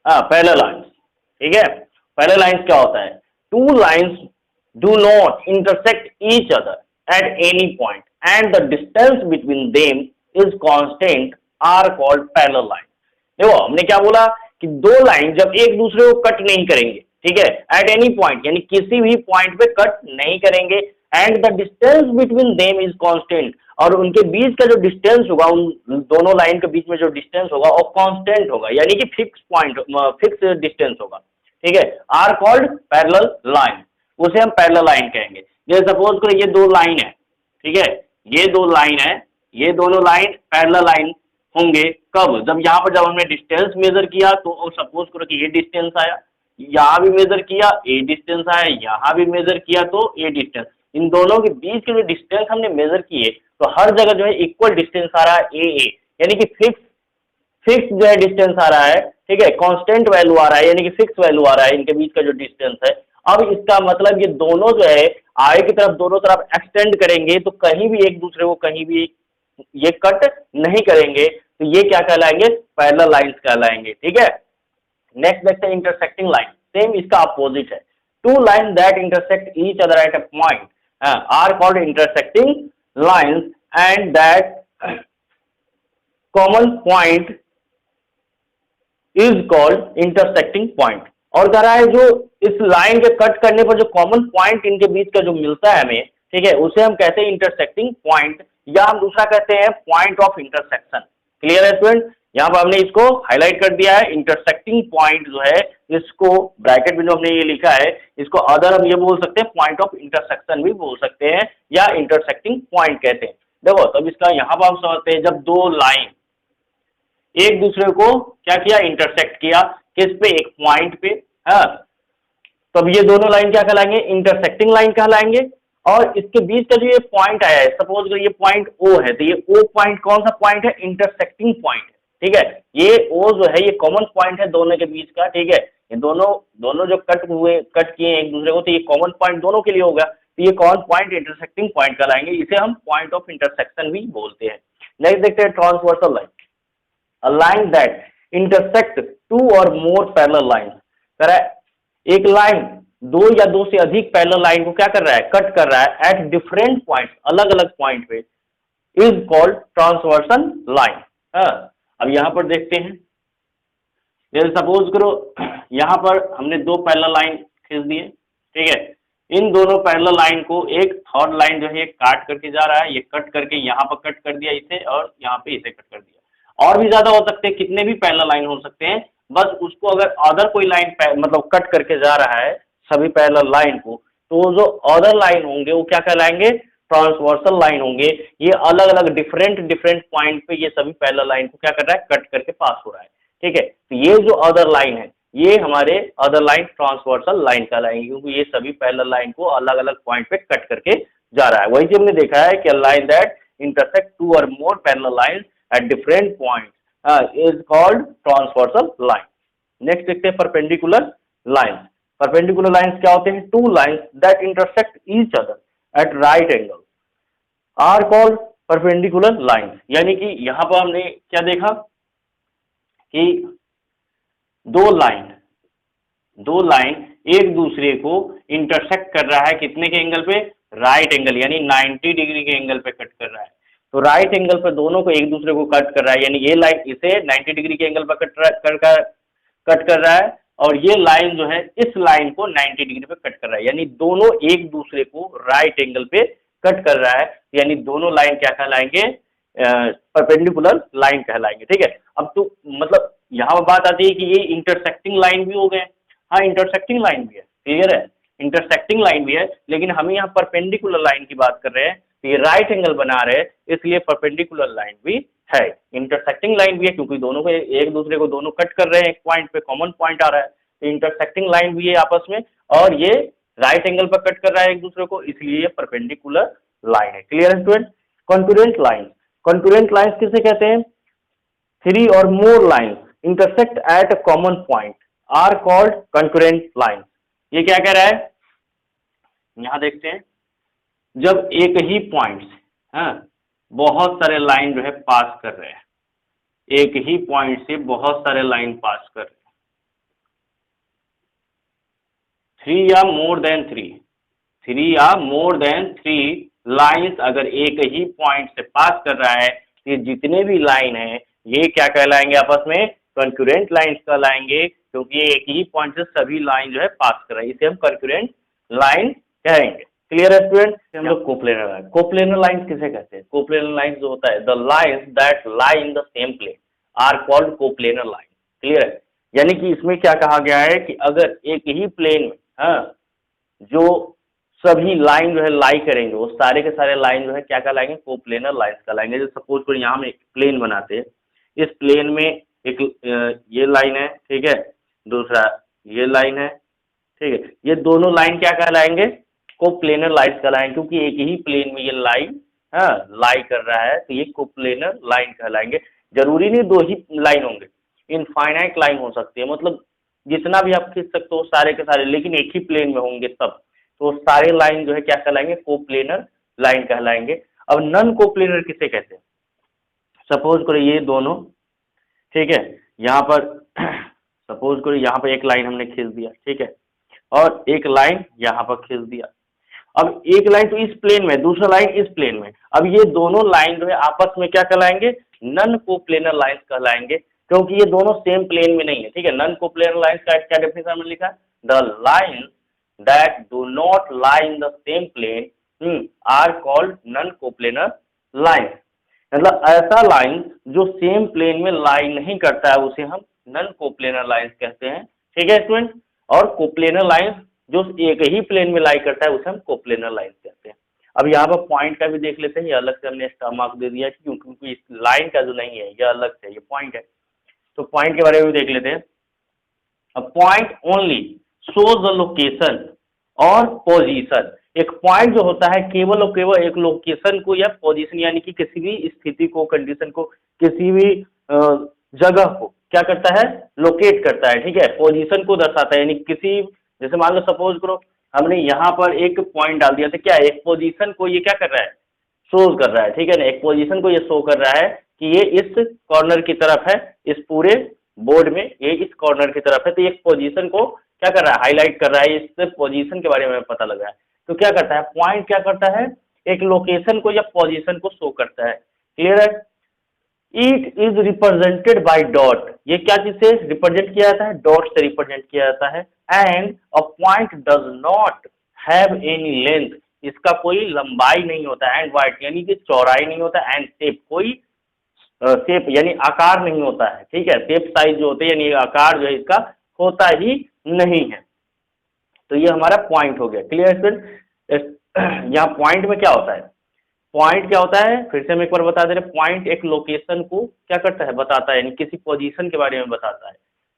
Parallel lines, ठीक है। Parallel lines क्या होता है? Two lines do not intersect each other at any point and the distance between them is constant are called parallel line. देखो हमने क्या बोला कि दो लाइन जब एक दूसरे को कट नहीं करेंगे, ठीक है, एट एनी पॉइंट यानी किसी भी पॉइंट पे कट नहीं करेंगे, and the distance between them is constant, और उनके बीच का जो डिस्टेंस होगा, उन दोनों लाइन के बीच में जो डिस्टेंस होगा वो कांस्टेंट होगा, यानी कि फिक्स पॉइंट, फिक्स डिस्टेंस होगा, ठीक है, आर कॉल्ड पैरेलल लाइन, उसे हम पैरेलल लाइन कहेंगे। जैसे सपोज करो ये दो लाइन है, ठीक है, ये दो लाइन है, ये दोनों लाइन पैरेलल लाइन होंगे कब? जब यहाँ पर जब हमने डिस्टेंस मेजर किया तो सपोज करो कि ये डिस्टेंस आया, यहाँ भी मेजर किया ए डिस्टेंस आया, यहाँ भी मेजर किया तो ए डिस्टेंस, इन दोनों के बीच के जो डिस्टेंस हमने मेजर किए तो हर जगह जो है इक्वल डिस्टेंस आ रहा है ए, यानी कि फिक्स जो है डिस्टेंस आ रहा है, ठीक है, कांस्टेंट वैल्यू आ रहा है, यानी कि फिक्स वैल्यू आ रहा है इनके बीच का जो डिस्टेंस है। अब इसका मतलब ये दोनों जो है आगे की तरफ दोनों तरफ एक्सटेंड करेंगे तो कहीं भी एक दूसरे को कहीं भी ये कट नहीं करेंगे, तो ये क्या कहलाएंगे? पैरेलल लाइंस कहलाएंगे, ठीक है। नेक्स्ट देखते हैं इंटरसेक्टिंग लाइन, सेम इसका अपोजिट है। Two line that intersect each other at a point are called intersecting lines and that common point is called intersecting point. और कह रहा है जो इस लाइन के कट करने पर जो कॉमन पॉइंट इनके बीच का जो मिलता है हमें, ठीक है, उसे हम कहते हैं इंटरसेक्टिंग पॉइंट, या हम दूसरा कहते हैं पॉइंट ऑफ इंटरसेक्शन। क्लियर है स्टूडेंट? यहाँ पर हमने इसको हाईलाइट कर दिया है। इंटरसेक्टिंग पॉइंट जो है इसको ब्रैकेट में जो हमने ये लिखा है इसको अदर हम ये बोल सकते हैं पॉइंट ऑफ इंटरसेक्शन भी बोल सकते हैं, या इंटरसेक्टिंग पॉइंट कहते हैं। देखो तब इसका यहाँ पर हम समझते हैं, जब दो लाइन एक दूसरे को क्या किया? इंटरसेक्ट किया, किस पे? एक पॉइंट पे, हाँ, तब ये दोनों लाइन क्या कहलाएंगे? इंटरसेक्टिंग लाइन कहलाएंगे। और इसके बीच का जो ये पॉइंट आया है, सपोज करो ये पॉइंट ओ है, तो ये ओ पॉइंट कौन सा पॉइंट है? इंटरसेक्टिंग पॉइंट है, ठीक है। ये ओ जो है ये कॉमन पॉइंट है दोनों के बीच का, ठीक है। ये दोनों जो कट किए एक दूसरे को, तो ये कॉमन पॉइंट दोनों के लिए होगा, तो ये कॉमन पॉइंट इंटरसेक्टिंग पॉइंट कहलाएंगे। इसे हम पॉइंट ऑफ इंटरसेक्शन भी बोलते हैं। नेक्स्ट देखते हैं transversal line, a line that intersect two or more parallel lines। कह रहा है एक लाइन दो या दो से अधिक पैरेलल लाइन को क्या कर रहा है? कट कर रहा है एट डिफरेंट पॉइंट्स, अलग अलग पॉइंट पे, इज कॉल्ड ट्रांसवर्सन लाइन। अब यहां पर देखते हैं, जैसे सपोज करो यहां पर हमने दो पैरेलल लाइन खींच दिए, ठीक है, इन दोनों पैरेलल लाइन को एक थर्ड लाइन जो है काट करके जा रहा है, ये कट करके यहाँ पर कट कर दिया इसे, और यहाँ पे इसे कट कर दिया। और भी ज्यादा हो सकते हैं, कितने भी पैरेलल लाइन हो सकते हैं, बस उसको अगर अदर कोई लाइन मतलब कट करके जा रहा है सभी पैरेलल लाइन को, तो जो अदर लाइन होंगे वो क्या कहलाएंगे? ट्रांसवर्सल लाइन होंगे। ये अलग अलग डिफरेंट पॉइंट पे ये सभी पैरेलल लाइन को क्या कर रहा है? कट करके पास हो रहा है, ठीक है। तो ये जो अदर लाइन है ये हमारे अदर लाइन ट्रांसवर्सल लाइन कहलाएंगे, क्योंकि ये सभी पैरेलल लाइन को अलग अलग पॉइंट पे कट करके जा रहा है। वही चीज हमने देखा है कि line that intersect two or more parallel lines at different points is called transversal line। next देखते हैं perpendicular lines। perpendicular lines क्या होते हैं? two lines that intersect each other at right angle are called perpendicular lines। यानी कि यहाँ पर हमने क्या देखा कि दो लाइन एक दूसरे को इंटरसेक्ट कर रहा है, कितने के एंगल पे? राइट एंगल, यानी 90 डिग्री के एंगल पे कट कर रहा है। तो राइट एंगल पर दोनों को एक दूसरे को कट कर रहा है, यानी ये लाइन इसे 90 डिग्री के एंगल पर कट कर रहा है, और ये लाइन जो है इस लाइन को 90 डिग्री पे कट कर रहा है, यानी दोनों एक दूसरे को राइट एंगल पे कट कर रहा है, यानी दोनों लाइन क्या कहलाएंगे? परपेंडिकुलर लाइन कहलाएंगे, ठीक है। अब तो मतलब यहाँ पर बात आती है कि ये इंटरसेक्टिंग लाइन भी हो गए, हाँ इंटरसेक्टिंग लाइन भी है, क्लियर है, इंटरसेक्टिंग लाइन भी है, लेकिन हम यहाँ परपेंडिकुलर लाइन की बात कर रहे हैं, तो ये राइट एंगल बना रहे हैं, इसलिए परपेंडिकुलर लाइन भी है। इंटरसेक्टिंग लाइन भी है क्योंकि दोनों को एक दूसरे को दोनों कट कर रहे हैं, एक पॉइंट पे कॉमन पॉइंट आ रहा है, तो इंटरसेक्टिंग लाइन भी है आपस में, और ये राइट एंगल पर कट कर रहा है एक दूसरे को, इसलिए ये परपेंडिकुलर लाइन है। क्लियर है student? Concurrent line, concurrent lines किसे कहते हैं? Three or more lines intersect at a common point are called concurrent line. ये क्या कह रहा है? यहां देखते हैं, जब एक ही पॉइंट बहुत सारे लाइन जो है पास कर रहे हैं, एक ही पॉइंट से बहुत सारे लाइन पास कर रहे हैं, 3 या मोर देन 3 या मोर देन 3 लाइंस अगर एक ही पॉइंट से पास कर रहा है, ये जितने भी लाइन है ये क्या कहलाएंगे आपस में, कंकरेंट लाइंस कहलाएंगे, क्योंकि ये एक ही पॉइंट से सभी लाइन जो है पास कर रहे हैं, इसे हम कंकरेंट लाइन कहेंगे। क्लियर है स्टूडेंट? हम लोग कोप्लेनर लाइन, कोप्लेनर लाइंस किसे कहते हैं? कोप्लेनर लाइंस जो होता है, the lines that lie in the same plane are called coplanar line. Clear है? यानी कि इसमें क्या कहा गया है कि अगर एक ही प्लेन में जो सभी लाइन जो है लाई करेंगे, वो सारे के सारे लाइन जो है क्या कहलाएंगे, कोप्लेनर लाइंस कहलाएंगे। जो सपोज करो यहाँ हम एक प्लेन बनाते हैं, इस प्लेन में एक ये लाइन है, ठीक है, दूसरा ये लाइन है, ठीक है, ये दोनों लाइन क्या कहलाएंगे, कोप्लेनर लाइंस कहलाएंगे, क्योंकि एक ही प्लेन में ये लाइन लाई कर रहा है, तो ये कोप्लेनर लाइन कहलाएंगे। जरूरी नहीं दो ही लाइन होंगे, इनफाइनाइट लाइन हो सकती है, मतलब जितना भी आप खींच सकते हो सारे के सारे, लेकिन एक ही प्लेन में होंगे तब, तो सारे लाइन जो है क्या कहलाएंगे, कोप्लेनर लाइन कहलाएंगे। अब नन कोप्लेनर किसे कहते हैं? सपोज करो ये दोनों, ठीक है, यहाँ पर सपोज करो यहाँ पर एक लाइन हमने खींच दिया, ठीक है, और एक लाइन यहाँ पर खींच दिया। अब एक लाइन तो इस प्लेन में, दूसरा लाइन इस प्लेन में, अब ये दोनों लाइन जो है आपस में क्या कहलाएंगे, नन कोप्लेनर लाइंस कहलाएंगे, क्योंकि ये दोनों सेम प्लेन में नहीं है। ठीक है, नन कोप्लेनर लाइंस का क्या डेफिनेशन में लिखा है, the line that do not lie in the same plane are called non coplanar line. मतलब ऐसा लाइन जो सेम प्लेन में लाई नहीं करता है उसे हम नन कोप्लेनर लाइंस कहते हैं। ठीक है स्टूडेंट, और कोप्लेनर लाइंस जो एक ही प्लेन में लाई करता है उसे हम कोप्लेनर लाइंस कहते हैं। अब यहाँ पर पॉइंट का भी देख लेते हैं, ये अलग से हमने एक्स्ट्रा मार्क दे दिया क्योंकि इस लाइन का जो नहीं है ये अलग से, ये पॉइंट है, तो पॉइंट के बारे में भी देख लेते हैं। अब point only shows the location और पोजीशन। एक पॉइंट जो होता है केवल और केवल एक लोकेशन को या पोजीशन यानी कि किसी भी स्थिति को, कंडीशन को, किसी भी जगह को क्या करता है, लोकेट करता है। ठीक है, पोजीशन को दर्शाता है, यानी किसी, जैसे मान लो सपोज करो हमने यहाँ पर एक पॉइंट डाल दिया, तो क्या एक पोजीशन को ये क्या कर रहा है, शो कर रहा है। ठीक है ना, एक पोजीशन को ये शो कर रहा है कि ये इस कॉर्नर की तरफ है, इस पूरे बोर्ड में ये इस कॉर्नर की तरफ है, तो एक पोजीशन को क्या कर रहा है, हाईलाइट कर रहा है, इससे पोजीशन के बारे में पता लग रहा है। तो क्या करता है, पॉइंट क्या करता है, एक लोकेशन को या पोजीशन को शो करता है। क्लियर है? It is represented by dot, ये क्या चीज से रिप्रेजेंट किया जाता है, डॉट से रिप्रेजेंट किया जाता है। And a point does not have any length, इसका कोई लंबाई नहीं होता, एंड वाइड यानी कि चौड़ाई नहीं होता, एंड शेप कोई शेप यानी आकार नहीं होता है। ठीक है, शेप साइज जो होते हैं यानी आकार जो है इसका होता ही नहीं है। तो ये हमारा पॉइंट हो गया। Clear student? यहाँ पॉइंट में क्या होता है, पॉइंट क्या होता है, फिर से हम एक बार बता दे रहे, पॉइंट एक लोकेशन को क्या करता है, बताता है, यानी किसी पोजीशन के बारे में बताता है।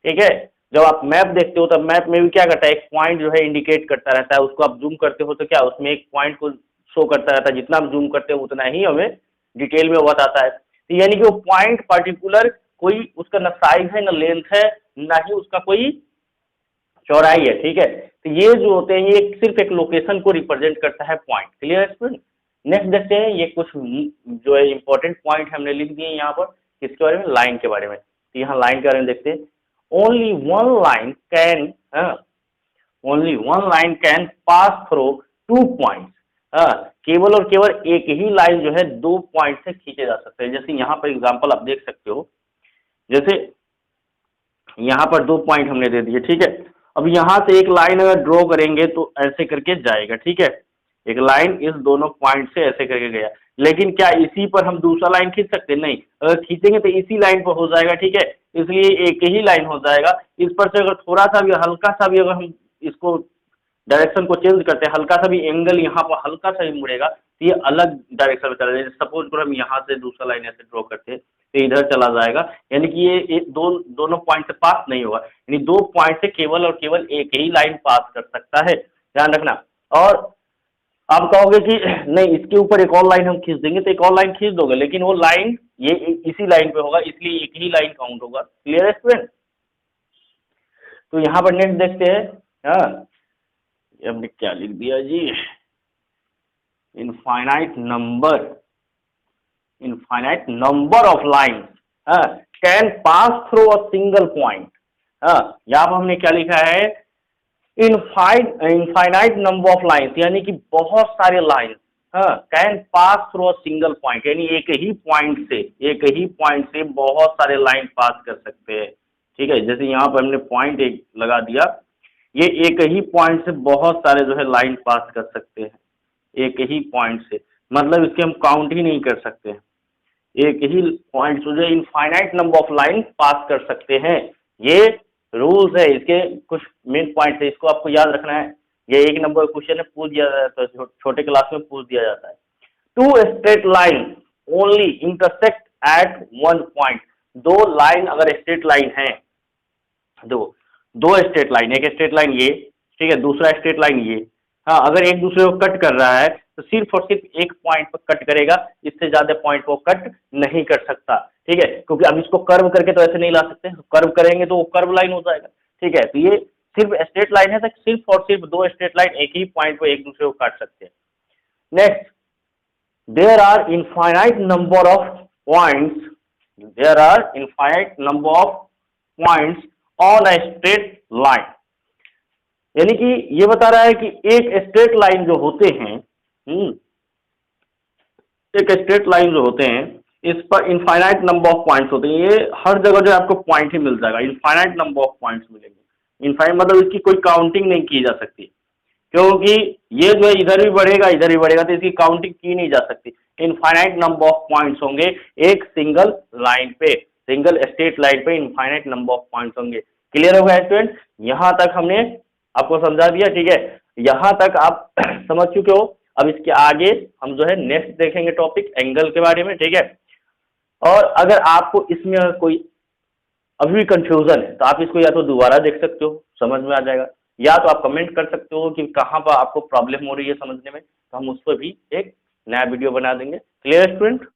ठीक है, जब आप मैप देखते हो तब मैप में भी क्या करता है, एक पॉइंट जो है इंडिकेट करता रहता है, उसको आप जूम करते हो तो क्या उसमें एक पॉइंट को शो करता रहता है, जितना आप जूम करते हो उतना ही हमें डिटेल में बताता है। तो यानी कि वो पॉइंट पर्टिकुलर कोई उसका न साइज है, न लेंथ है, न ही उसका कोई चौड़ाई है। ठीक है, तो ये जो होते हैं ये सिर्फ एक लोकेशन को रिप्रेजेंट करता है पॉइंट। Clear student? नेक्स्ट देखते हैं, ये कुछ जो है इंपॉर्टेंट पॉइंट हमने लिख दिए यहाँ पर, किसके बारे में, लाइन के बारे में। तो यहाँ लाइन के बारे में देखते हैं, only one line can pass through 2 points. केवल और केवल एक ही लाइन जो है 2 पॉइंट से खींचे जा सकते हैं। जैसे यहाँ पर एग्जाम्पल आप देख सकते हो, जैसे यहाँ पर 2 पॉइंट हमने दे दिए। ठीक है, अब यहाँ से एक लाइन अगर ड्रॉ करेंगे तो ऐसे करके जाएगा। ठीक है, एक लाइन इस दोनों पॉइंट से ऐसे करके गया, लेकिन क्या इसी पर हम दूसरा लाइन खींच सकते? नहीं, अगर खींचेंगे तो इसी लाइन पर हो जाएगा। ठीक है, इसलिए एक ही लाइन हो जाएगा। इस पर से अगर थोड़ा सा भी, हल्का सा भी अगर हम इसको डायरेक्शन को चेंज करते हैं, हल्का सा भी एंगल यहाँ पर हल्का सा भी मुड़ेगा तो ये अलग डायरेक्शन में चला जाएगा। सपोज करो हम यहाँ से दूसरा लाइन ऐसे ड्रॉ करते हैं तो इधर चला जाएगा, यानी कि ये दोनों पॉइंट से पास नहीं होगा, यानी 2 पॉइंट से केवल और केवल एक ही लाइन पास कर सकता है, ध्यान रखना। और आप कहोगे कि नहीं इसके ऊपर एक और लाइन हम खींच देंगे, तो एक और लाइन खींच दोगे, लेकिन वो लाइन ये इसी लाइन पे होगा, इसलिए एक ही लाइन काउंट होगा। क्लियर है स्टूडेंट? तो यहाँ पर नेक्स्ट देखते हैं, हाँ हमने क्या लिख दिया जी, infinite number of line can pass through a single point. यहाँ पर हमने क्या लिखा है, इनफाइनाइट नंबर ऑफ लाइन्स, यानी कि बहुत सारे line can pass through a single point, यानी एक ही पॉइंट से बहुत सारे लाइन पास कर सकते हैं। ठीक है, जैसे यहाँ पर हमने पॉइंट एक लगा दिया, ये एक ही पॉइंट से बहुत सारे जो है लाइन पास कर सकते हैं, एक ही पॉइंट से, मतलब इसके हम काउंट ही नहीं कर सकते हैं, एक ही पॉइंट से जो इनफाइनाइट नंबर ऑफ लाइन पास कर सकते हैं। ये रूल्स है, इसके कुछ मेन पॉइंट है, इसको आपको याद रखना है। ये एक नंबर क्वेश्चन है, पूछ दिया जाता है, छोटे क्लास में पूछ दिया जाता है। Two straight line only intersect at one point, दो लाइन अगर स्ट्रेट लाइन है, दो स्ट्रेट लाइन, एक स्ट्रेट लाइन ये, ठीक है, दूसरा स्ट्रेट लाइन ये, हाँ, अगर एक दूसरे को कट कर रहा है तो सिर्फ और सिर्फ एक पॉइंट पर कट करेगा, इससे ज्यादा पॉइंट को कट नहीं कर सकता। ठीक है, क्योंकि अब इसको कर्व करके तो ऐसे नहीं ला सकते, कर्व करेंगे तो वो कर्व लाइन हो जाएगा। ठीक है, तो ये सिर्फ स्ट्रेट लाइन है, तो सिर्फ और सिर्फ दो स्ट्रेट लाइन एक ही पॉइंट पर एक दूसरे को काट सकते हैं। Next, there are infinite number of points, there are infinite number of points on a straight line, यानी कि ये बता रहा है कि एक स्ट्रेट लाइन जो होते हैं, एक स्ट्रेट लाइन जो होते हैं, इस पर इनफाइनाइट नंबर ऑफ पॉइंट्स होते हैं। ये हर जगह जो आपको पॉइंट ही मिल जाएगा, इनफाइनाइट नंबर ऑफ पॉइंट्स मिलेंगे। इनफाइनाइट मतलब इसकी कोई काउंटिंग नहीं की जा सकती, क्योंकि ये जो है इधर भी बढ़ेगा तो इसकी काउंटिंग की नहीं जा सकती। इनफाइनाइट नंबर ऑफ पॉइंट्स होंगे एक सिंगल लाइन पे, सिंगल स्ट्रेट लाइन पे इनफाइनाइट नंबर ऑफ पॉइंट्स होंगे। क्लियर होगा स्टूडेंट? यहां तक हमने आपको समझा दिया। ठीक है, यहां तक आप समझ चुके हो। अब इसके आगे हम जो है नेक्स्ट देखेंगे टॉपिक एंगल के बारे में। ठीक है, और अगर आपको इसमें कोई अभी भी कंफ्यूजन है तो आप इसको या तो दोबारा देख सकते हो, समझ में आ जाएगा, या तो आप कमेंट कर सकते हो कि कहाँ पर आपको प्रॉब्लम हो रही है समझने में, तो हम उस पर भी एक नया वीडियो बना देंगे। Clear student?